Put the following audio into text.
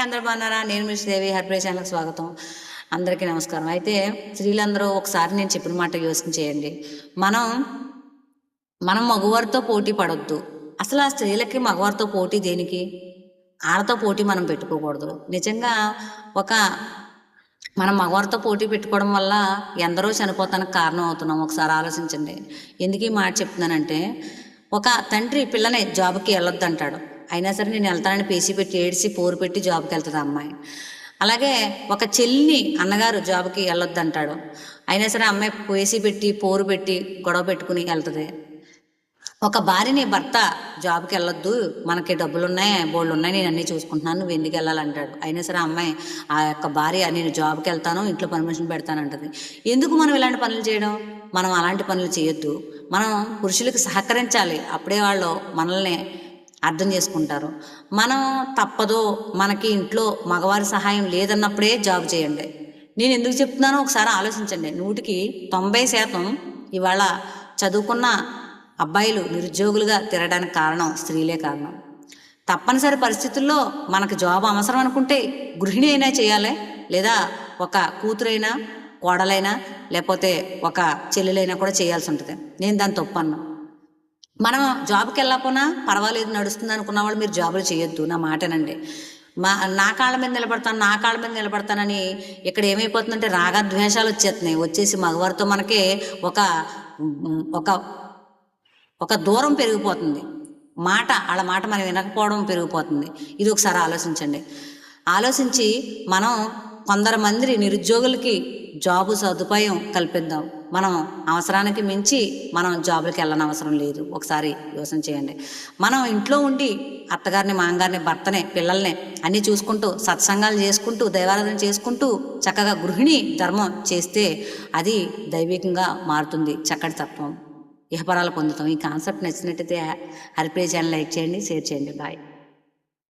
అందరూ బాగున్నారా? నేను మీ శ్రీదేవి. హర్ప్రే ఛానల్కి స్వాగతం. అందరికీ నమస్కారం. అయితే స్త్రీలందరూ ఒకసారి నేను చెప్పిన మాట యోచన చేయండి. మనం మగవారితో పోటీ పడొద్దు. అసలు ఆ స్త్రీలకి మగవారితో పోటీ దేనికి? ఆడతో పోటీ మనం పెట్టుకోకూడదు. నిజంగా మనం మగవారితో పోటీ పెట్టుకోవడం వల్ల ఎందరో చనిపోతానికి కారణం అవుతున్నాం. ఒకసారి ఆలోచించండి. ఎందుకు ఈ మాట చెప్తున్నానంటే, ఒక తండ్రి పిల్లని జాబ్కి వెళ్ళొద్దంటాడు, అయినా సరే నేను వెళ్తానని పేసి పెట్టి ఏడిసి పోరు పెట్టి జాబ్కి వెళ్తుంది అమ్మాయి. అలాగే ఒక చెల్లిని అన్నగారు జాబ్కి వెళ్ళొద్దంటాడు, అయినా సరే అమ్మాయి పేసి పెట్టి పోరు పెట్టి గొడవ పెట్టుకుని వెళ్తుంది. ఒక భార్యని భర్త జాబ్కి వెళ్ళొద్దు, మనకి డబ్బులు ఉన్నాయి, బోళ్ళు ఉన్నాయి, నేను అన్నీ చూసుకుంటున్నాను, నువ్వు ఎందుకు వెళ్ళాలంటాడు. అయినా సరే అమ్మాయి ఆ యొక్క భార్య నేను జాబ్కి వెళ్తాను, ఇంట్లో పర్మిషన్ పెడతానంటది. ఎందుకు మనం ఇలాంటి పనులు చేయడం? మనం అలాంటి పనులు చేయొద్దు. మనం పురుషులకు సహకరించాలి, అప్పుడే వాళ్ళు మనల్ని అర్థం చేసుకుంటారు. మనం తప్పదో, మనకి ఇంట్లో మగవారి సహాయం లేదన్నప్పుడే జాబ్ చేయండి. నేను ఎందుకు చెప్తున్నానో ఒకసారి ఆలోచించండి. 100కి 90% ఇవాళ చదువుకున్న అబ్బాయిలు నిరుద్యోగులుగా తిరగడానికి కారణం స్త్రీలే కారణం. తప్పనిసరి పరిస్థితుల్లో మనకు జాబ్ అవసరం అనుకుంటే గృహిణి అయినా చేయాలి, లేదా ఒక కూతురైనా కోడలైనా లేకపోతే ఒక చెల్లెలైనా కూడా చేయాల్సి ఉంటుంది. నేను దాన్ని తప్పన్నా. మనం జాబ్కి వెళ్ళకపోయినా పర్వాలేదు, నడుస్తుంది అనుకున్న వాళ్ళు మీరు జాబులు చేయొద్దు. నా మాటనండి. నా కాళ్ళ మీద నిలబడతానని ఇక్కడ ఏమైపోతుందంటే రాగద్వేషాలు వచ్చేసి మగవారితో మనకి ఒక దూరం పెరిగిపోతుంది. వాళ్ళ మాట మనం వినకపోవడం పెరిగిపోతుంది. ఇది ఒకసారి ఆలోచించండి. ఆలోచించి మనం కొందరు నిరుద్యోగులకి జాబు సదుపాయం కల్పిద్దాం. మనం అవసరానికి మించి మనం జాబులకి వెళ్ళని అవసరం లేదు. ఒకసారి యోచన చేయండి. మనం ఇంట్లో ఉండి అత్తగారిని, మామగారిని, భర్తని, పిల్లల్ని అన్నీ చూసుకుంటూ సత్సంగాలు చేసుకుంటూ దైవారాధన చేసుకుంటూ చక్కగా గృహిణి ధర్మం చేస్తే అది దైవికంగా మారుతుంది. చక్కటి తత్వం, ఇహపరాలు పొందుతాం. ఈ కాన్సెప్ట్ నచ్చినట్టయితే హర్ప్రే ఛానల్ లైక్ చేయండి, షేర్ చేయండి. బాయ్.